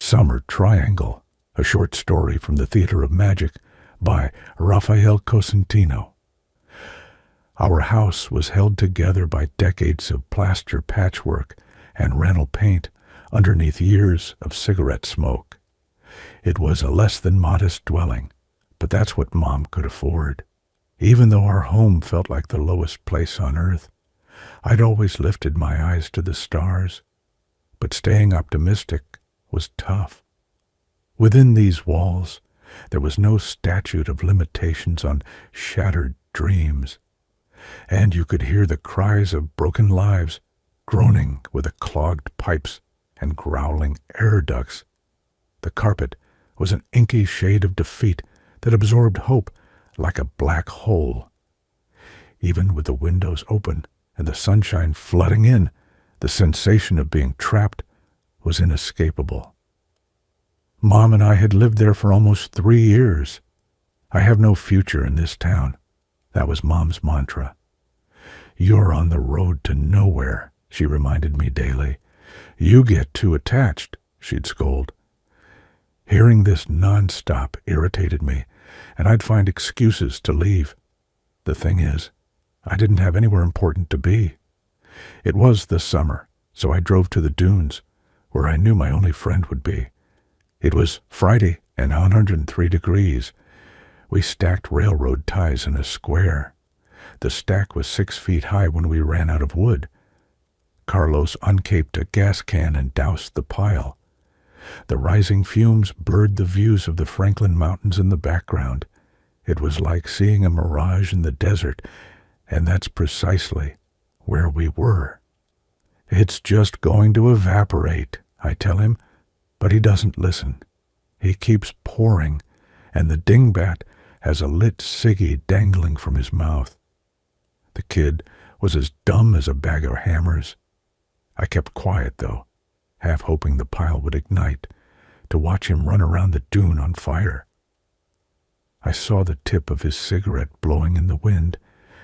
Summer Triangle, a short story from the Theater of Magic by Rafael Cosentino. Our house was held together by decades of plaster patchwork and Rennell paint underneath years of cigarette smoke. It was a less than modest dwelling, but that's what Mom could afford. Even though our home felt like the lowest place on earth, I'd always lifted my eyes to the stars, but staying optimistic was tough. Within these walls, there was no statute of limitations on shattered dreams, and you could hear the cries of broken lives groaning with the clogged pipes and growling air ducts. The carpet was an inky shade of defeat that absorbed hope like a black hole. Even with the windows open and the sunshine flooding in, the sensation of being trapped was inescapable. Mom and I had lived there for almost 3 years. I have no future in this town. That was Mom's mantra. You're on the road to nowhere, she reminded me daily. You get too attached, she'd scold. Hearing this nonstop irritated me, and I'd find excuses to leave. The thing is, I didn't have anywhere important to be. It was the summer, so I drove to the dunes, where I knew my only friend would be. It was Friday and 103 degrees. We stacked railroad ties in a square. The stack was 6 feet high when we ran out of wood. Carlos uncaped a gas can and doused the pile. The rising fumes blurred the views of the Franklin Mountains in the background. It was like seeing a mirage in the desert, and that's precisely where we were. It's just going to evaporate, I tell him, but he doesn't listen. He keeps pouring, and the dingbat has a lit ciggy dangling from his mouth. The kid was as dumb as a bag of hammers. I kept quiet, though, half hoping the pile would ignite, to watch him run around the dune on fire. I saw the tip of his cigarette blowing in the wind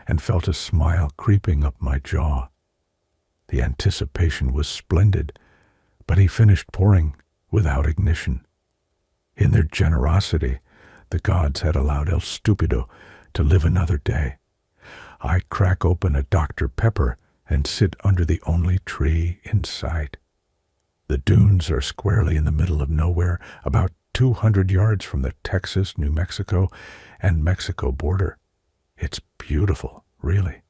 and felt a smile creeping up my jaw. The anticipation was splendid, but he finished pouring without ignition. In their generosity, the gods had allowed El Stupido to live another day. I crack open a Dr. Pepper and sit under the only tree in sight. The dunes are squarely in the middle of nowhere, about 200 yards from the Texas, New Mexico, and Mexico border. It's beautiful, really.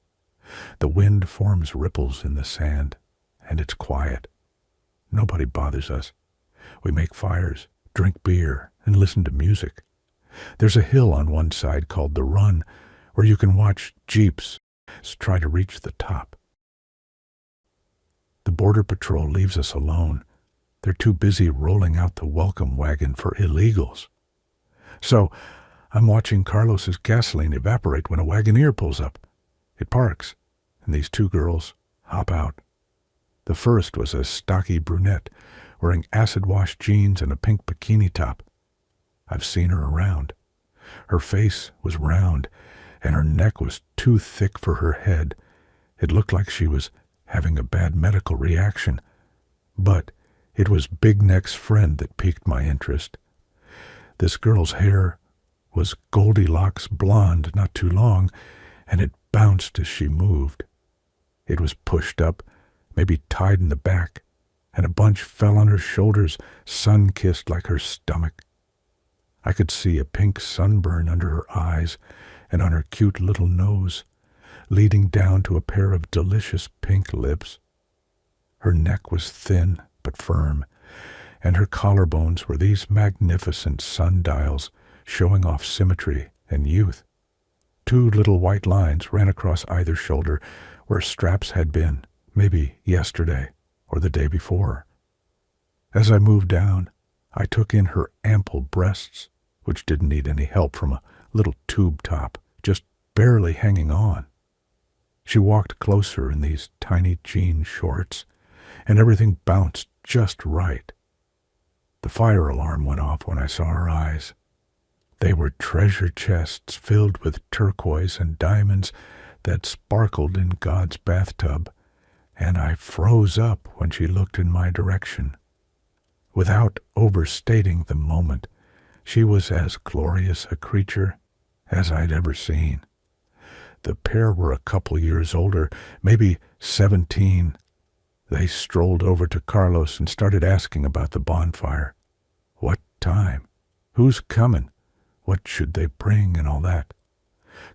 The wind forms ripples in the sand, and it's quiet. Nobody bothers us. We make fires, drink beer, and listen to music. There's a hill on one side called the Run, where you can watch jeeps try to reach the top. The Border Patrol leaves us alone. They're too busy rolling out the welcome wagon for illegals. So I'm watching Carlos's gasoline evaporate when a Wagoneer pulls up. It parks, and these 2 girls hop out. The first was a stocky brunette wearing acid-wash jeans and a pink bikini top. I've seen her around. Her face was round, and her neck was too thick for her head. It looked like she was having a bad medical reaction. But it was Big Neck's friend that piqued my interest. This girl's hair was Goldilocks blonde, not too long, and it bounced as she moved. It was pushed up, maybe tied in the back, and a bunch fell on her shoulders, sun-kissed like her stomach. I could see a pink sunburn under her eyes and on her cute little nose, leading down to a pair of delicious pink lips. Her neck was thin but firm, and her collarbones were these magnificent sundials showing off symmetry and youth. 2 little white lines ran across either shoulder where straps had been, maybe yesterday or the day before. As I moved down, I took in her ample breasts, which didn't need any help from a little tube top, just barely hanging on. She walked closer in these tiny jean shorts, and everything bounced just right. The fire alarm went off when I saw her eyes. They were treasure chests filled with turquoise and diamonds that sparkled in God's bathtub, and I froze up when she looked in my direction. Without overstating the moment, she was as glorious a creature as I'd ever seen. The pair were a couple years older, maybe 17. They strolled over to Carlos and started asking about the bonfire. What time? Who's coming? What should they bring and all that?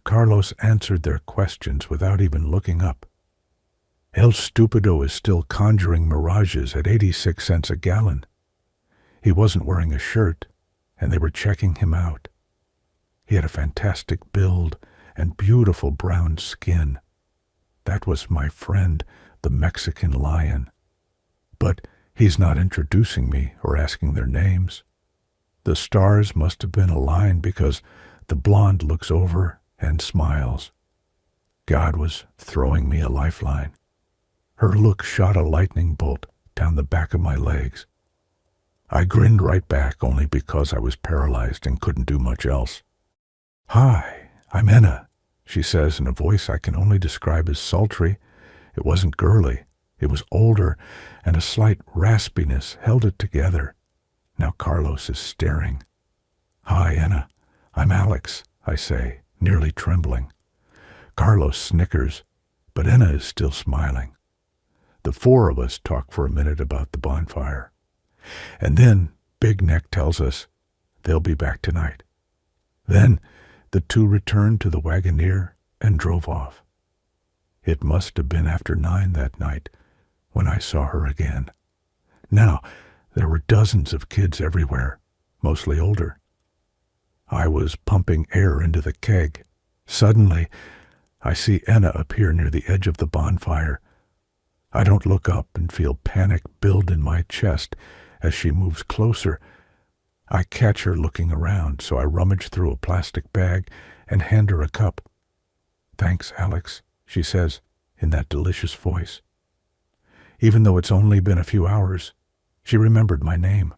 Carlos answered their questions without even looking up. El Stupido is still conjuring mirages at 86 cents a gallon. He wasn't wearing a shirt, and they were checking him out. He had a fantastic build and beautiful brown skin. That was my friend, the Mexican lion. But he's not introducing me or asking their names. The stars must have been aligned because the blonde looks over and smiles. God was throwing me a lifeline. Her look shot a lightning bolt down the back of my legs. I grinned right back only because I was paralyzed and couldn't do much else. "Hi, I'm Enna," she says in a voice I can only describe as sultry. It wasn't girly. It was older, and a slight raspiness held it together. Now Carlos is staring. "Hi, Enna. I'm Alex," I say, nearly trembling. Carlos snickers, but Enna is still smiling. The four of us talk for a minute about the bonfire. And then Big Neck tells us they'll be back tonight. Then the two returned to the Wagoneer and drove off. It must have been after 9 that night when I saw her again. Now, there were dozens of kids everywhere, mostly older. I was pumping air into the keg. Suddenly, I see Enna appear near the edge of the bonfire. I don't look up and feel panic build in my chest as she moves closer. I catch her looking around, so I rummage through a plastic bag and hand her a cup. "Thanks, Alex," she says in that delicious voice. Even though it's only been a few hours, she remembered my name.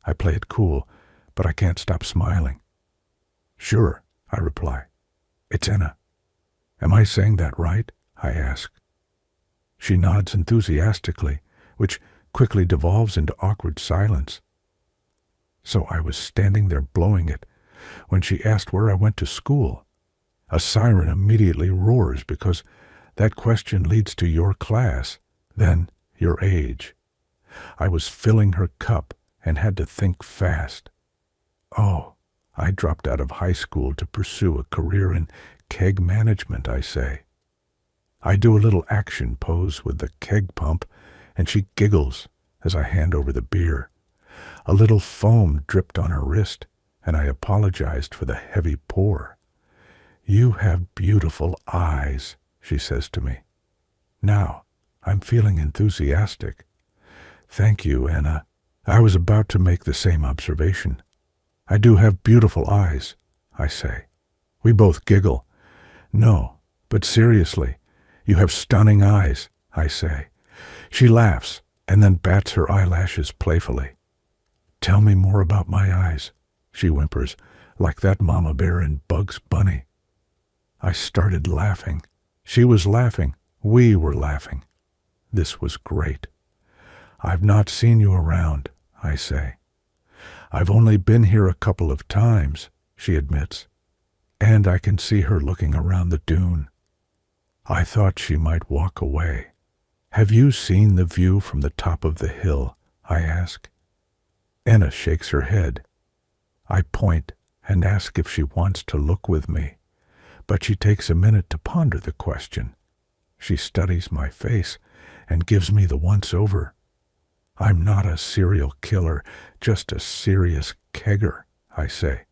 I play it cool, but I can't stop smiling. "Sure," I reply. "It's Enna." "Am I saying that right?" I ask. She nods enthusiastically, which quickly devolves into awkward silence. So I was standing there blowing it when she asked where I went to school. A siren immediately roars because that question leads to your class, then your age. I was filling her cup and had to think fast. "Oh, I dropped out of high school to pursue a career in keg management," I say. I do a little action pose with the keg pump, and she giggles as I hand over the beer. A little foam dripped on her wrist, and I apologized for the heavy pour. "You have beautiful eyes," she says to me. Now, I'm feeling enthusiastic. "Thank you, Enna. I was about to make the same observation. I do have beautiful eyes," I say. We both giggle. "No, but seriously, you have stunning eyes," I say. She laughs and then bats her eyelashes playfully. "Tell me more about my eyes," she whimpers, like that mama bear in Bugs Bunny. I started laughing. She was laughing. We were laughing. This was great. "I've not seen you around," I say. "I've only been here a couple of times," she admits, and I can see her looking around the dune. I thought she might walk away. "Have you seen the view from the top of the hill?" I ask. Enna shakes her head. I point and ask if she wants to look with me, but she takes a minute to ponder the question. She studies my face and gives me the once-over. "I'm not a serial killer, just a serious kegger," I say.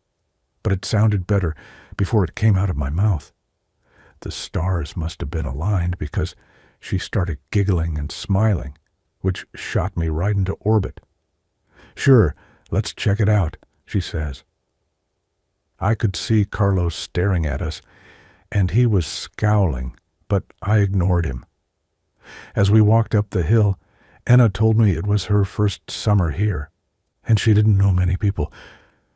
But it sounded better before it came out of my mouth. The stars must have been aligned because she started giggling and smiling, which shot me right into orbit. "Sure, let's check it out," she says. I could see Carlos staring at us, and he was scowling, but I ignored him. As we walked up the hill, Enna told me it was her first summer here, and she didn't know many people.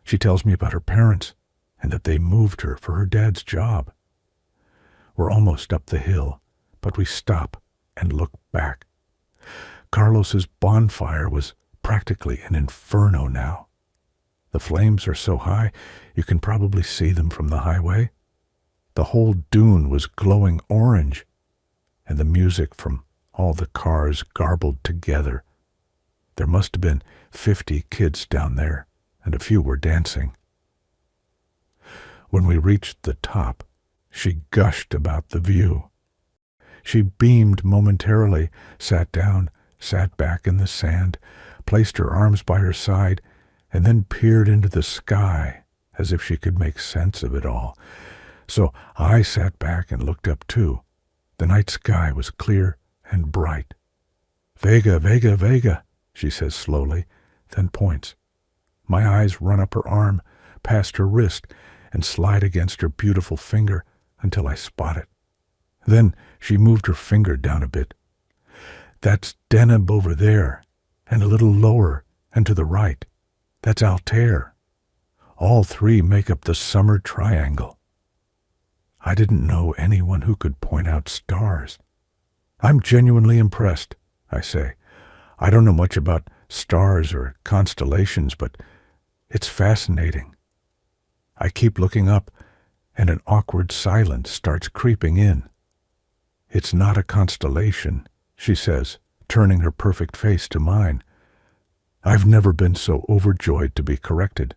She tells me about her parents, and that they moved her for her dad's job. We're almost up the hill, but we stop and look back. Carlos's bonfire was practically an inferno now. The flames are so high you can probably see them from the highway. The whole dune was glowing orange, and the music from all the cars garbled together. There must have been 50 kids down there, and a few were dancing. When we reached the top, she gushed about the view. She beamed momentarily, sat down, sat back in the sand, placed her arms by her side, and then peered into the sky as if she could make sense of it all. So I sat back and looked up too. The night sky was clear and bright. "Vega, Vega, Vega," she says slowly, then points. My eyes run up her arm, past her wrist, and slide against her beautiful finger until I spot it. Then she moved her finger down a bit. "That's Deneb over there, and a little lower and to the right. That's Altair. All three make up the summer triangle." I didn't know anyone who could point out stars. "I'm genuinely impressed," I say. "I don't know much about stars or constellations, but it's fascinating." I keep looking up, and an awkward silence starts creeping in. "It's not a constellation," she says, turning her perfect face to mine. I've never been so overjoyed to be corrected.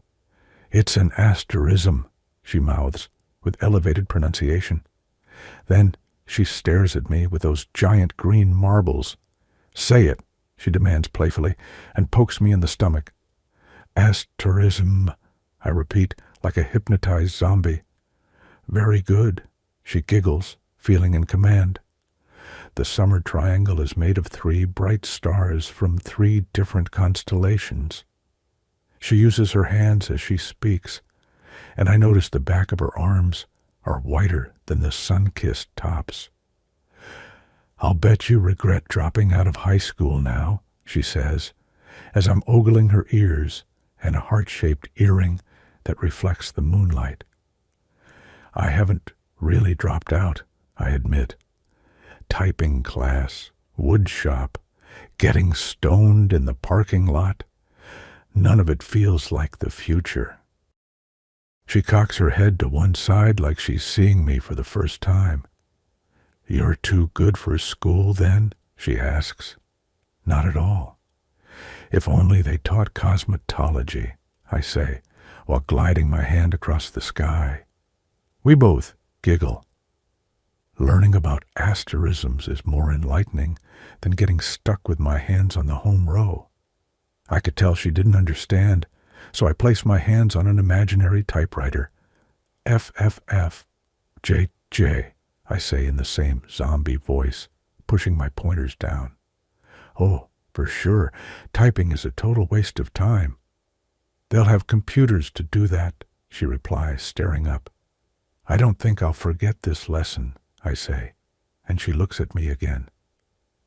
"It's an asterism," she mouths, with elevated pronunciation. Then she stares at me with those giant green marbles. "Say it," she demands playfully, and pokes me in the stomach. "Asterism," I repeat, like a hypnotized zombie. "Very good," she giggles, feeling in command. "The summer triangle is made of 3 bright stars from 3 different constellations." She uses her hands as she speaks, and I notice the back of her arms are whiter than the sun-kissed tops. "I'll bet you regret dropping out of high school now," she says, as I'm ogling her ears and a heart-shaped earring that reflects the moonlight. "I haven't really dropped out," I admit. Typing class, wood shop, getting stoned in the parking lot. None of it feels like the future. She cocks her head to one side like she's seeing me for the first time. "You're too good for school, then?" she asks. "Not at all. If only they taught cosmetology," I say, while gliding my hand across the sky. We both giggle. Learning about asterisms is more enlightening than getting stuck with my hands on the home row. I could tell she didn't understand, so I placed my hands on an imaginary typewriter. "FFF, JJ, I say in the same zombie voice, pushing my pointers down. "Oh, for sure, typing is a total waste of time." "They'll have computers to do that," she replies, staring up. "I don't think I'll forget this lesson," I say, and she looks at me again.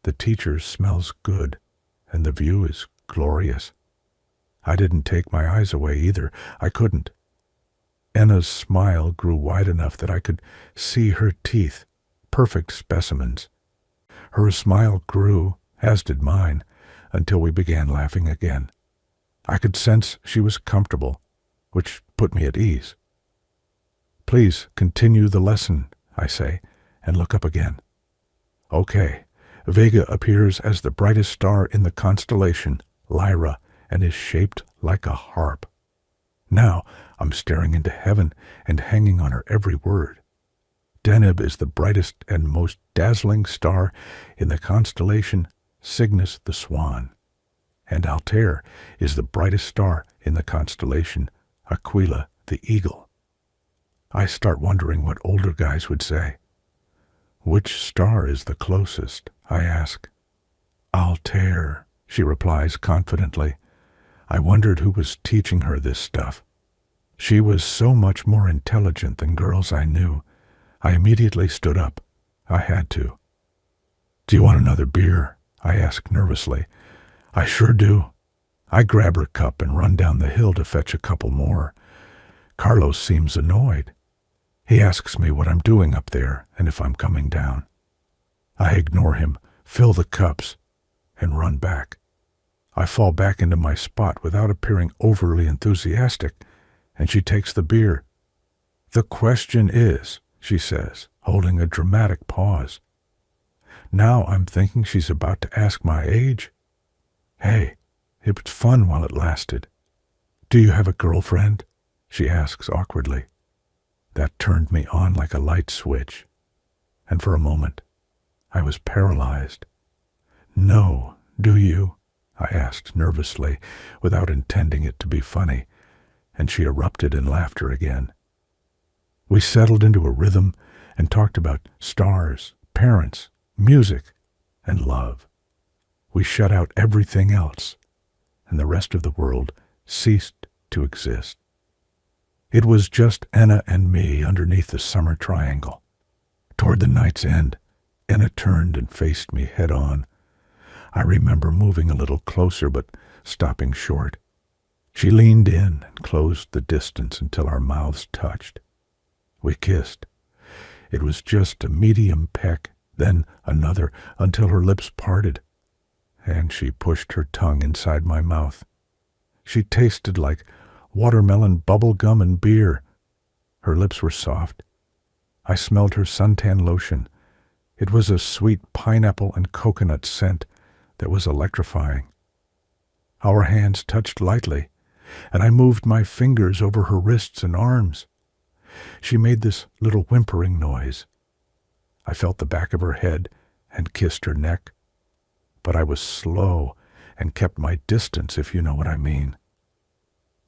"The teacher smells good, and the view is glorious." I didn't take my eyes away either. I couldn't. Enna's smile grew wide enough that I could see her teeth, perfect specimens. Her smile grew, as did mine, until we began laughing again. I could sense she was comfortable, which put me at ease. "Please continue the lesson," I say, and look up again. "Okay, Vega appears as the brightest star in the constellation, Lyra, and is shaped like a harp." Now I'm staring into heaven and hanging on her every word. "Deneb is the brightest and most dazzling star in the constellation Cygnus the Swan, and Altair is the brightest star in the constellation Aquila the Eagle." I start wondering what older guys would say. "Which star is the closest?" I ask. "Altair," she replies confidently. I wondered who was teaching her this stuff. She was so much more intelligent than girls I knew. I immediately stood up. I had to. "Do you want another beer?" I ask nervously. "I sure do." I grab her cup and run down the hill to fetch a couple more. Carlos seems annoyed. He asks me what I'm doing up there and if I'm coming down. I ignore him, fill the cups, and run back. I fall back into my spot without appearing overly enthusiastic, and she takes the beer. "The question is," she says, holding a dramatic pause. Now I'm thinking she's about to ask my age. Hey, it was fun while it lasted. "Do you have a girlfriend?" she asks awkwardly. That turned me on like a light switch, and for a moment I was paralyzed. "No, do you?" I asked nervously, without intending it to be funny, and she erupted in laughter again. We settled into a rhythm and talked about stars, parents, music, and love. We shut out everything else, and the rest of the world ceased to exist. It was just Anna and me underneath the summer triangle. Toward the night's end, Anna turned and faced me head on. I remember moving a little closer, but stopping short. She leaned in and closed the distance until our mouths touched. We kissed. It was just a medium peck, then another, until her lips parted, and she pushed her tongue inside my mouth. She tasted like watermelon, bubble gum, and beer. Her lips were soft. I smelled her suntan lotion. It was a sweet pineapple and coconut scent that was electrifying. Our hands touched lightly, and I moved my fingers over her wrists and arms. She made this little whimpering noise. I felt the back of her head and kissed her neck, but I was slow and kept my distance, if you know what I mean.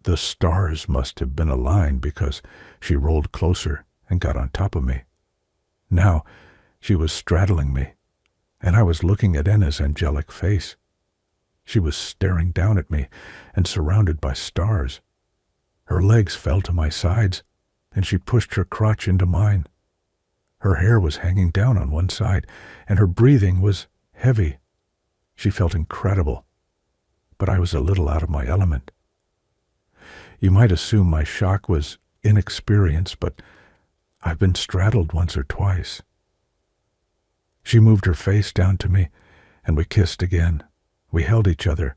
The stars must have been aligned because she rolled closer and got on top of me. Now she was straddling me, and I was looking at Anna's angelic face. She was staring down at me and surrounded by stars. Her legs fell to my sides, and she pushed her crotch into mine. Her hair was hanging down on one side, and her breathing was heavy. She felt incredible, but I was a little out of my element. You might assume my shock was inexperience, but I've been straddled once or twice. She moved her face down to me, and we kissed again. We held each other.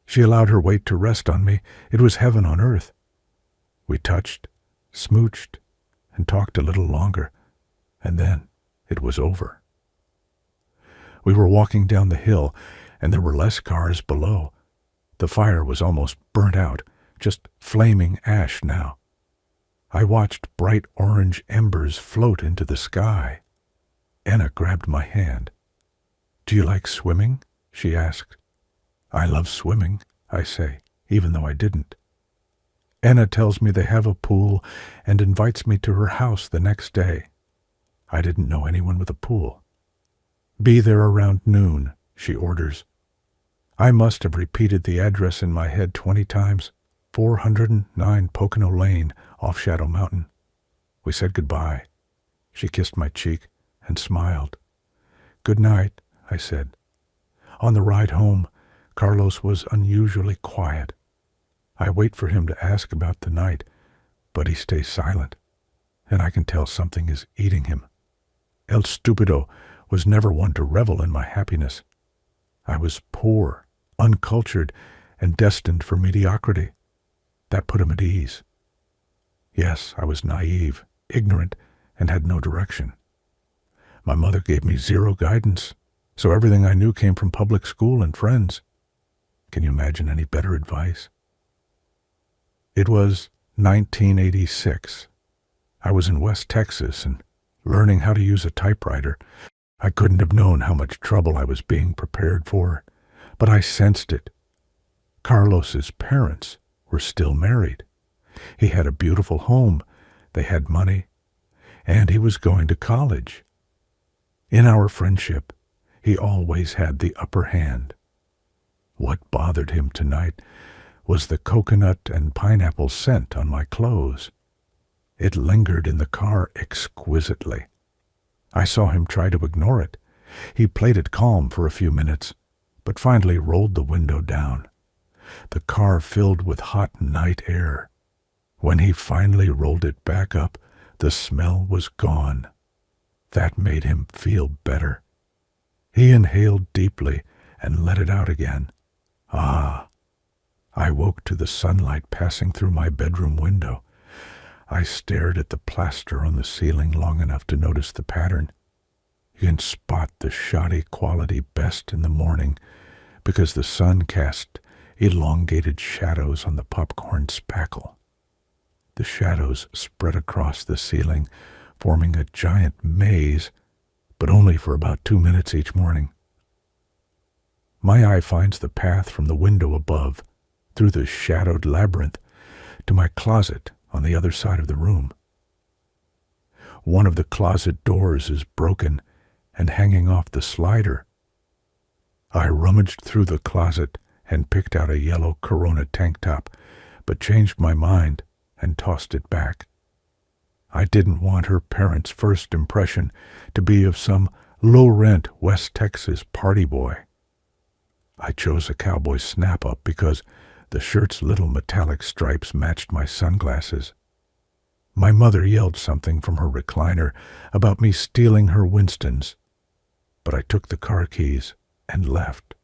She allowed her weight to rest on me. It was heaven on earth. We touched, smooched, and talked a little longer, and then it was over. We were walking down the hill, and there were less cars below. The fire was almost burnt out, just flaming ash now. I watched bright orange embers float into the sky. Anna grabbed my hand. "Do you like swimming?" she asked. "I love swimming," I say, even though I didn't. Anna tells me they have a pool and invites me to her house the next day. I didn't know anyone with a pool. "Be there around noon," she orders. I must have repeated the address in my head 20 times. 409 Pocono Lane, off Shadow Mountain. We said goodbye. She kissed my cheek and smiled. "Good night," I said. On the ride home, Carlos was unusually quiet. I wait for him to ask about the night, but he stays silent, and I can tell something is eating him. El Stupido was never one to revel in my happiness. I was poor, uncultured, and destined for mediocrity. That put him at ease. Yes, I was naive, ignorant, and had no direction. My mother gave me zero guidance, so everything I knew came from public school and friends. Can you imagine any better advice? It was 1986. I was in West Texas and learning how to use a typewriter. I couldn't have known how much trouble I was being prepared for, but I sensed it. Carlos's parents were still married. He had a beautiful home, they had money, and he was going to college. In our friendship, he always had the upper hand. What bothered him tonight was the coconut and pineapple scent on my clothes. It lingered in the car exquisitely. I saw him try to ignore it. He played it calm for a few minutes, but finally rolled the window down. The car filled with hot night air. When he finally rolled it back up, the smell was gone. That made him feel better. He inhaled deeply and let it out again. Ah, I woke to the sunlight passing through my bedroom window. I stared at the plaster on the ceiling long enough to notice the pattern. You can spot the shoddy quality best in the morning because the sun cast elongated shadows on the popcorn spackle. The shadows spread across the ceiling, forming a giant maze, but only for about 2 minutes each morning. My eye finds the path from the window above, through the shadowed labyrinth, to my closet on the other side of the room. One of the closet doors is broken and hanging off the slider. I rummaged through the closet and picked out a yellow Corona tank top, but changed my mind and tossed it back. I didn't want her parents' first impression to be of some low-rent West Texas party boy. I chose a cowboy snap-up because the shirt's little metallic stripes matched my sunglasses. My mother yelled something from her recliner about me stealing her Winstons, but I took the car keys and left.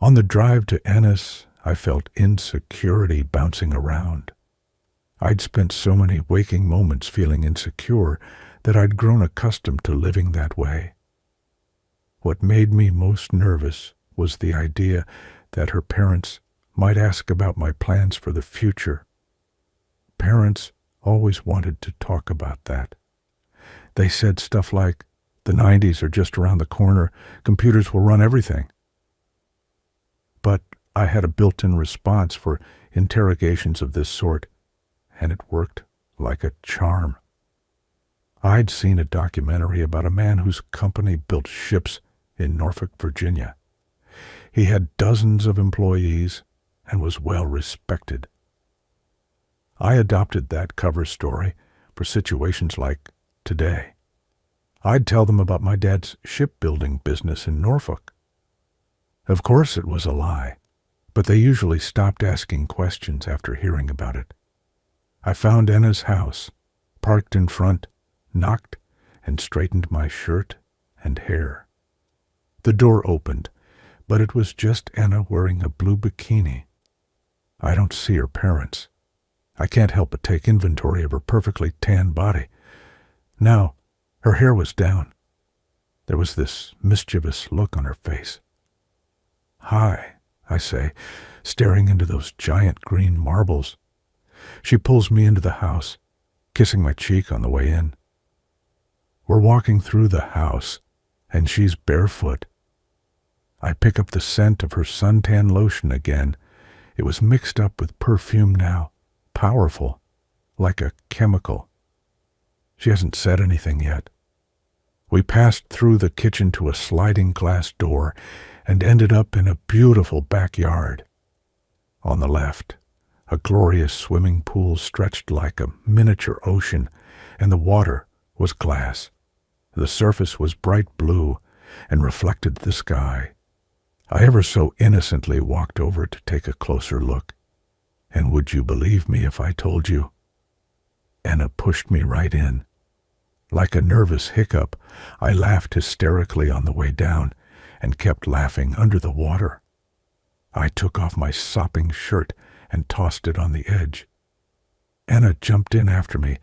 On the drive to Ennis, I felt insecurity bouncing around. I'd spent so many waking moments feeling insecure that I'd grown accustomed to living that way. What made me most nervous was the idea that her parents might ask about my plans for the future. Parents always wanted to talk about that. They said stuff like, "The 90s are just around the corner. Computers will run everything." But I had a built-in response for interrogations of this sort, and it worked like a charm. I'd seen a documentary about a man whose company built ships in Norfolk, Virginia. He had dozens of employees and was well respected. I adopted that cover story for situations like today. I'd tell them about my dad's shipbuilding business in Norfolk. Of course it was a lie, but they usually stopped asking questions after hearing about it. I found Enna's house, parked in front, knocked, and straightened my shirt and hair. The door opened, but it was just Enna wearing a blue bikini. I don't see her parents. I can't help but take inventory of her perfectly tan body. Now, her hair was down. There was this mischievous look on her face. "Hi," I say, staring into those giant green marbles. She pulls me into the house, kissing my cheek on the way in. We're walking through the house, and she's barefoot. I pick up the scent of her suntan lotion again. It was mixed up with perfume now, powerful, like a chemical. She hasn't said anything yet. We passed through the kitchen to a sliding glass door and ended up in a beautiful backyard. On the left, a glorious swimming pool stretched like a miniature ocean, and the water was glass. The surface was bright blue and reflected the sky. I ever so innocently walked over to take a closer look. And would you believe me if I told you? Enna pushed me right in. Like a nervous hiccup, I laughed hysterically on the way down and kept laughing under the water. I took off my sopping shirt and tossed it on the edge. Enna jumped in after me,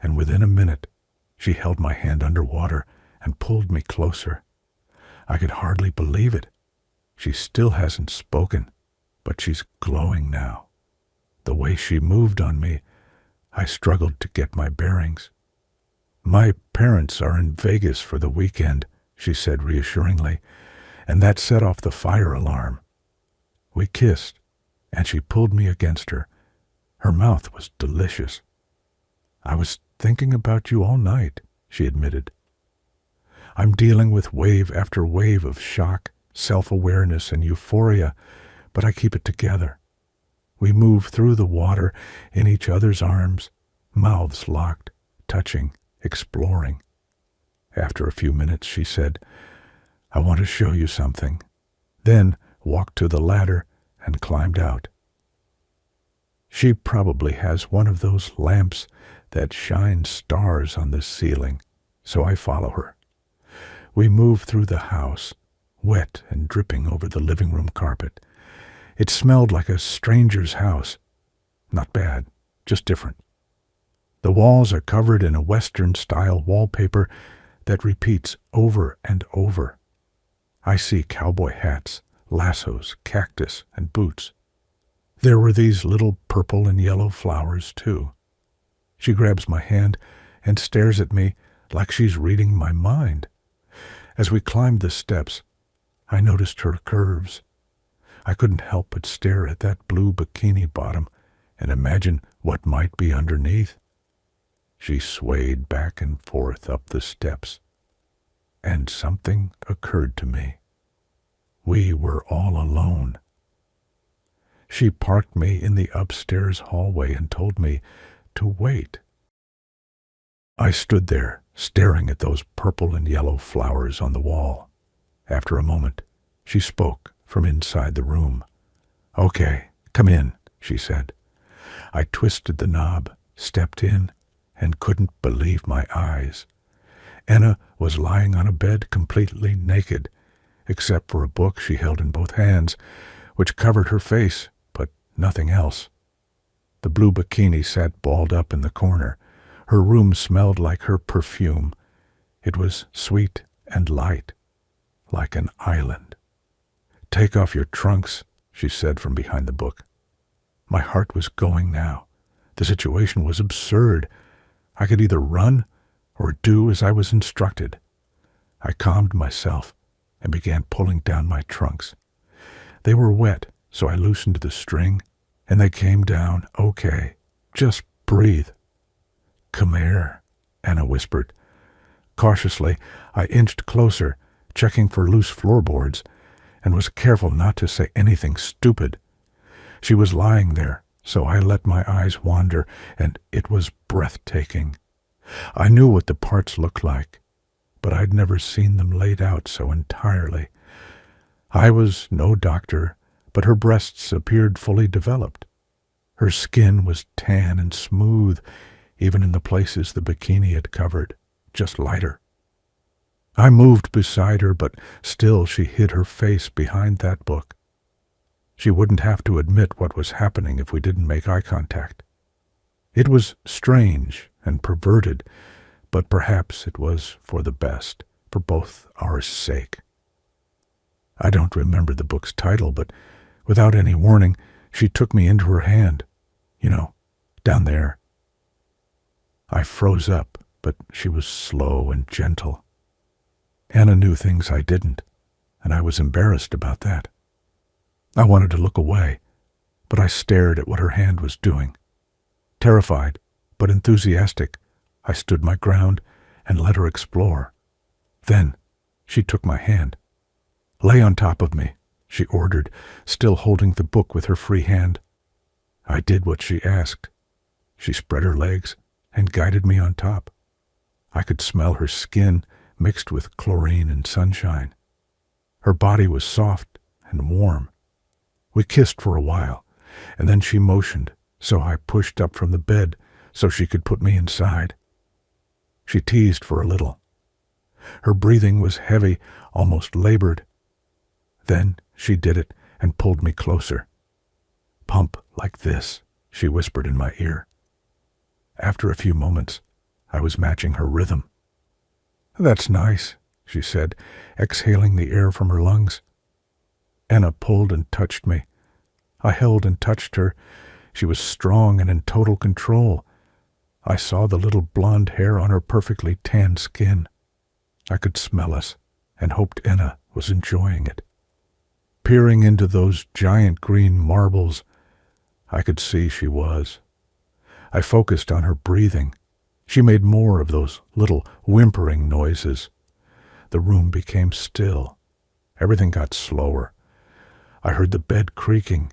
and within a minute, she held my hand underwater and pulled me closer. I could hardly believe it. She still hasn't spoken, but she's glowing now. The way she moved on me, I struggled to get my bearings. "My parents are in Vegas for the weekend," she said reassuringly, and that set off the fire alarm. We kissed, and she pulled me against her. Her mouth was delicious. "I was thinking about you all night," she admitted. I'm dealing with wave after wave of shock, self-awareness, and euphoria, but I keep it together. We move through the water in each other's arms, mouths locked, touching, exploring. After a few minutes, she said, "I want to show you something," then walked to the ladder and climbed out. She probably has one of those lamps that shine stars on the ceiling, so I follow her. We move through the house, wet and dripping over the living room carpet. It smelled like a stranger's house. Not bad, just different. The walls are covered in a Western-style wallpaper that repeats over and over. I see cowboy hats, lassos, cactus, and boots. There were these little purple and yellow flowers, too. She grabs my hand and stares at me like she's reading my mind. As we climbed the steps, I noticed her curves. I couldn't help but stare at that blue bikini bottom and imagine what might be underneath. She swayed back and forth up the steps, and something occurred to me. We were all alone. She parked me in the upstairs hallway and told me to wait. I stood there, staring at those purple and yellow flowers on the wall. After a moment, she spoke from inside the room. "Okay, come in," she said. I twisted the knob, stepped in, and couldn't believe my eyes. Anna was lying on a bed completely naked, except for a book she held in both hands, which covered her face, but nothing else. The blue bikini sat balled up in the corner. Her room smelled like her perfume. It was sweet and light, like an island. "Take off your trunks," she said from behind the book. My heart was going now. The situation was absurd. I could either run or do as I was instructed. I calmed myself and began pulling down my trunks. They were wet, so I loosened the string, and they came down okay. Just breathe. "Come here," Anna whispered. Cautiously, I inched closer, checking for loose floorboards, and was careful not to say anything stupid. She was lying there, so I let my eyes wander, and it was breathtaking. I knew what the parts looked like, but I'd never seen them laid out so entirely. I was no doctor, but her breasts appeared fully developed. Her skin was tan and smooth, even in the places the bikini had covered, just lighter. I moved beside her, but still she hid her face behind that book. She wouldn't have to admit what was happening if we didn't make eye contact. It was strange and perverted, but perhaps it was for the best, for both our sake. I don't remember the book's title, but without any warning, she took me into her hand. You know, down there. I froze up, but she was slow and gentle. Anna knew things I didn't, and I was embarrassed about that. I wanted to look away, but I stared at what her hand was doing. Terrified, but enthusiastic, I stood my ground and let her explore. Then she took my hand. "Lay on top of me," she ordered, still holding the book with her free hand. I did what she asked. She spread her legs and guided me on top. I could smell her skin mixed with chlorine and sunshine. Her body was soft and warm. We kissed for a while, and then she motioned, so I pushed up from the bed so she could put me inside. She teased for a little. Her breathing was heavy, almost labored. Then she did it and pulled me closer. "Pump like this," she whispered in my ear. After a few moments, I was matching her rhythm. "That's nice," she said, exhaling the air from her lungs. Anna pulled and touched me. I held and touched her. She was strong and in total control. I saw the little blonde hair on her perfectly tanned skin. I could smell us and hoped Anna was enjoying it. Peering into those giant green marbles, I could see she was. I focused on her breathing. She made more of those little whimpering noises. The room became still. Everything got slower. I heard the bed creaking,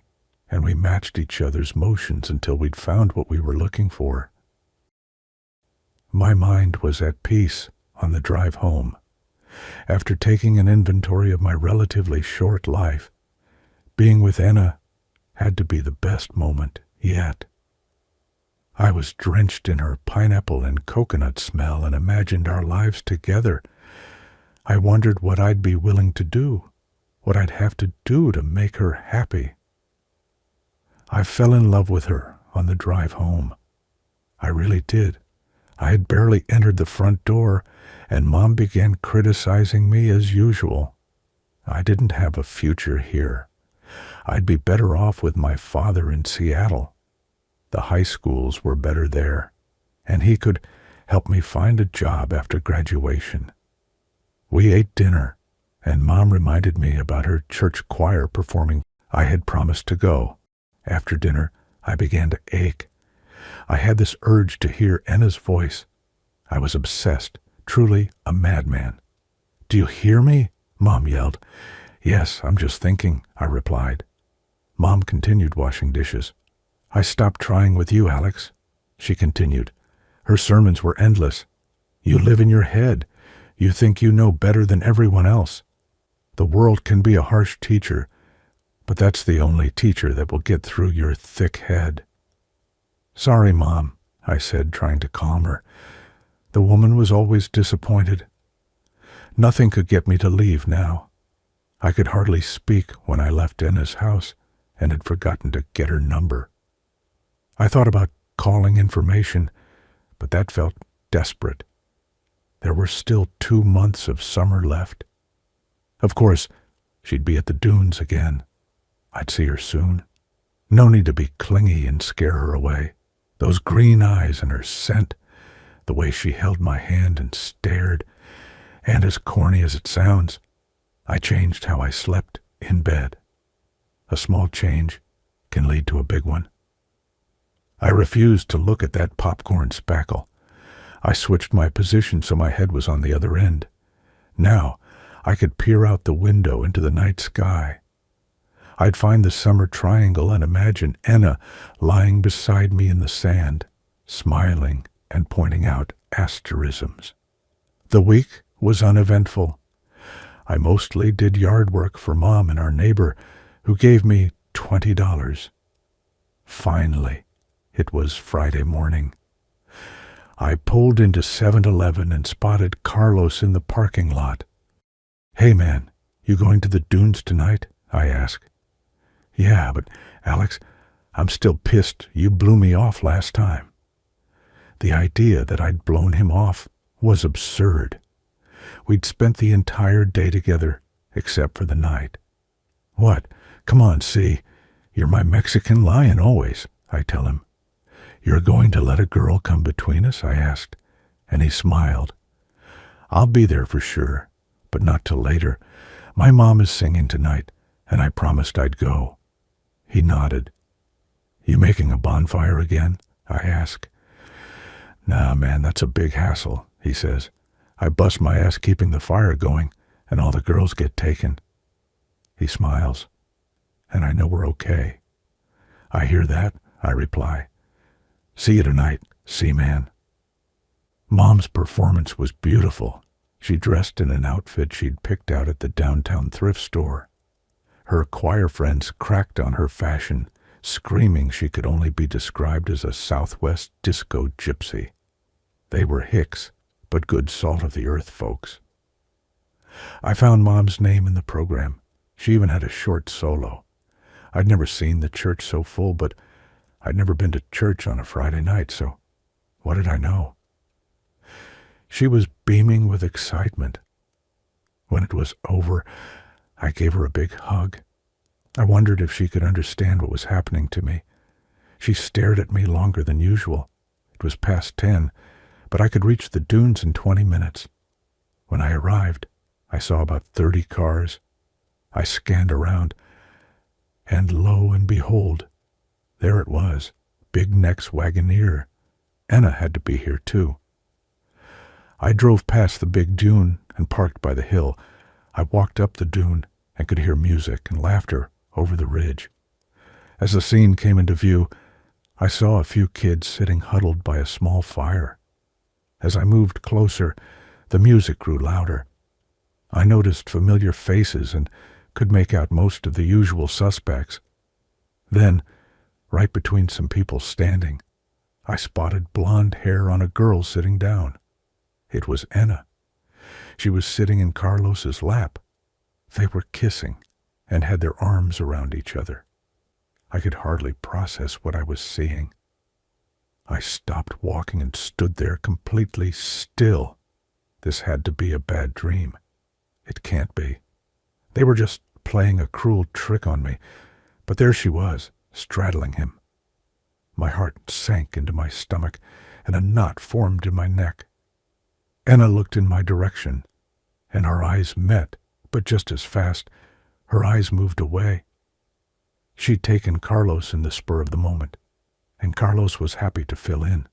and we matched each other's motions until we'd found what we were looking for. My mind was at peace on the drive home. After taking an inventory of my relatively short life, being with Anna had to be the best moment yet. I was drenched in her pineapple and coconut smell and imagined our lives together. I wondered what I'd be willing to do what I'd have to do to make her happy. I fell in love with her on the drive home. I really did. I had barely entered the front door, and Mom began criticizing me as usual. I didn't have a future here. I'd be better off with my father in Seattle. The high schools were better there, and he could help me find a job after graduation. We ate dinner, and Mom reminded me about her church choir performing. I had promised to go. After dinner, I began to ache. I had this urge to hear Enna's voice. I was obsessed, truly a madman. "Do you hear me?" Mom yelled. "Yes, I'm just thinking," I replied. Mom continued washing dishes. "I stopped trying with you, Alex," she continued. Her sermons were endless. "You live in your head. You think you know better than everyone else. The world can be a harsh teacher, but that's the only teacher that will get through your thick head." "Sorry, Mom," I said, trying to calm her. The woman was always disappointed. Nothing could get me to leave now. I could hardly speak when I left Enna's house and had forgotten to get her number. I thought about calling information, but that felt desperate. There were still 2 months of summer left. Of course, she'd be at the dunes again. I'd see her soon. No need to be clingy and scare her away. Those green eyes and her scent, the way she held my hand and stared, and as corny as it sounds, I changed how I slept in bed. A small change can lead to a big one. I refused to look at that popcorn spackle. I switched my position so my head was on the other end. Now I could peer out the window into the night sky. I'd find the summer triangle and imagine Enna lying beside me in the sand, smiling and pointing out asterisms. The week was uneventful. I mostly did yard work for Mom and our neighbor, who gave me $20. Finally, it was Friday morning. I pulled into 7-Eleven and spotted Carlos in the parking lot. "Hey man, you going to the dunes tonight?" I asked. "Yeah, but Alex, I'm still pissed you blew me off last time." The idea that I'd blown him off was absurd. We'd spent the entire day together, except for the night. "What? Come on, see. You're my Mexican lion always," I tell him. "You're going to let a girl come between us?" I asked, and he smiled. "I'll be there for sure, but not till later. My mom is singing tonight, and I promised I'd go." He nodded. "You making a bonfire again?" I ask. "Nah, man, that's a big hassle," he says. "I bust my ass keeping the fire going, and all the girls get taken." He smiles, and I know we're okay. "I hear that," I reply. "See you tonight, Seaman." Mom's performance was beautiful. She dressed in an outfit she'd picked out at the downtown thrift store. Her choir friends cracked on her fashion, screaming she could only be described as a Southwest disco gypsy. They were hicks, but good salt-of-the-earth folks. I found Mom's name in the program. She even had a short solo. I'd never seen the church so full, but I'd never been to church on a Friday night, so what did I know? She was beaming with excitement. When it was over, I gave her a big hug. I wondered if she could understand what was happening to me. She stared at me longer than usual. It was past 10, but I could reach the dunes in 20 minutes. When I arrived, I saw about 30 cars. I scanned around, and lo and behold, there it was, Big Neck's Wagoneer. Enna had to be here too. I drove past the big dune and parked by the hill. I walked up the dune and could hear music and laughter over the ridge. As the scene came into view, I saw a few kids sitting huddled by a small fire. As I moved closer, the music grew louder. I noticed familiar faces and could make out most of the usual suspects. Then, right between some people standing, I spotted blonde hair on a girl sitting down. It was Enna. She was sitting in Carlos's lap. They were kissing. and had their arms around each other. I could hardly process what I was seeing. I stopped walking and stood there completely still. This had to be a bad dream. It can't be. They were just playing a cruel trick on me, but there she was, straddling him. My heart sank into my stomach, and a knot formed in my neck. Anna looked in my direction, and our eyes met, but just as fast, her eyes moved away. She'd taken Carlos in the spur of the moment, and Carlos was happy to fill in.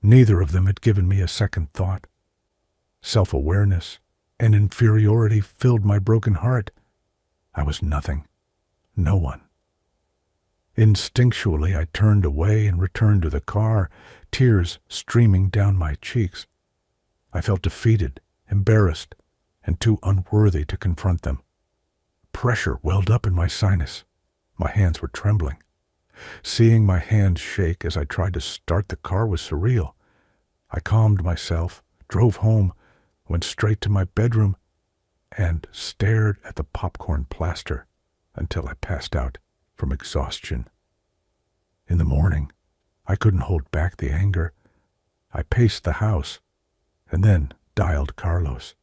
Neither of them had given me a second thought. Self-awareness and inferiority filled my broken heart. I was nothing, no one. Instinctually, I turned away and returned to the car, tears streaming down my cheeks. I felt defeated, embarrassed, and too unworthy to confront them. Pressure welled up in my sinus. My hands were trembling. Seeing my hands shake as I tried to start the car was surreal. I calmed myself, drove home, went straight to my bedroom, and stared at the popcorn plaster until I passed out from exhaustion. In the morning, I couldn't hold back the anger. I paced the house and then dialed Carlos.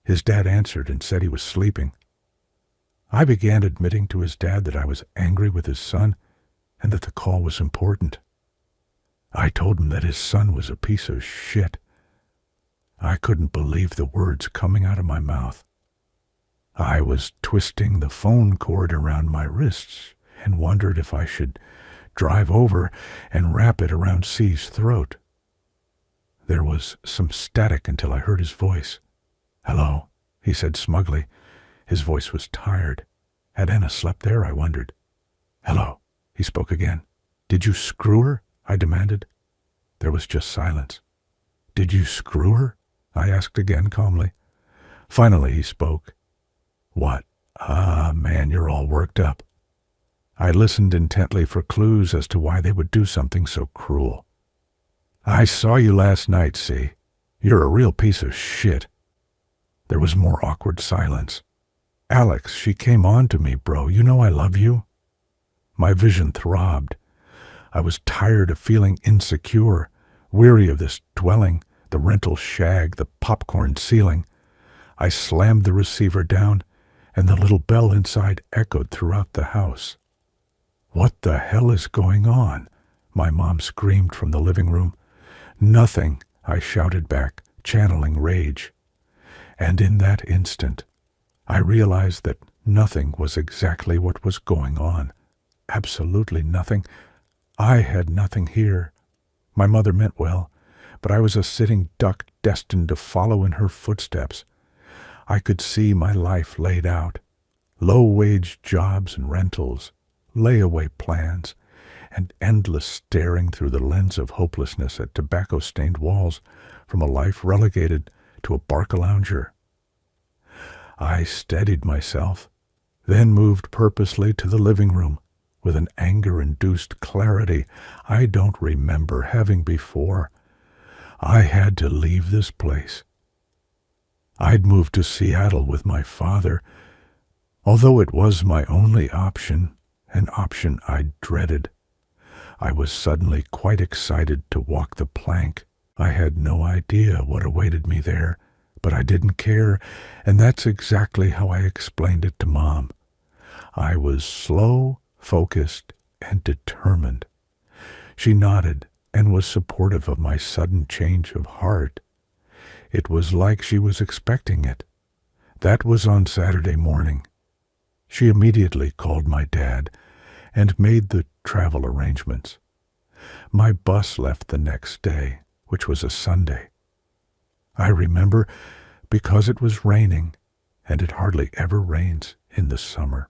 His dad answered and said he was sleeping. I began admitting to his dad that I was angry with his son and that the call was important. I told him that his son was a piece of shit. I couldn't believe the words coming out of my mouth. I was twisting the phone cord around my wrists and wondered if I should drive over and wrap it around C's throat. There was some static until I heard his voice. "Hello," he said smugly. His voice was tired. Had Anna slept there, I wondered. "Hello," he spoke again. "Did you screw her?" I demanded. There was just silence. "Did you screw her?" I asked again calmly. Finally he spoke. "What? Man, you're all worked up." I listened intently for clues as to why they would do something so cruel. "I saw you last night, C. You're a real piece of shit." There was more awkward silence. "Alex, she came on to me, bro. You know I love you." My vision throbbed. I was tired of feeling insecure, weary of this dwelling, the rental shag, the popcorn ceiling. I slammed the receiver down, and the little bell inside echoed throughout the house. "What the hell is going on?" my mom screamed from the living room. "Nothing," I shouted back, channeling rage. And in that instant, I realized that nothing was exactly what was going on. Absolutely nothing. I had nothing here. My mother meant well, but I was a sitting duck destined to follow in her footsteps. I could see my life laid out. Low-wage jobs and rentals, layaway plans, and endless staring through the lens of hopelessness at tobacco-stained walls from a life relegated to a barcalounger. I steadied myself, then moved purposely to the living room with an anger-induced clarity I don't remember having before. I had to leave this place. I'd moved to Seattle with my father, although it was my only option, an option I dreaded. I was suddenly quite excited to walk the plank. I had no idea what awaited me there, but I didn't care, and that's exactly how I explained it to Mom. I was slow, focused, and determined. She nodded and was supportive of my sudden change of heart. It was like she was expecting it. That was on Saturday morning. She immediately called my dad and made the travel arrangements. My bus left the next day, which was a Sunday. I remember because it was raining, and it hardly ever rains in the summer.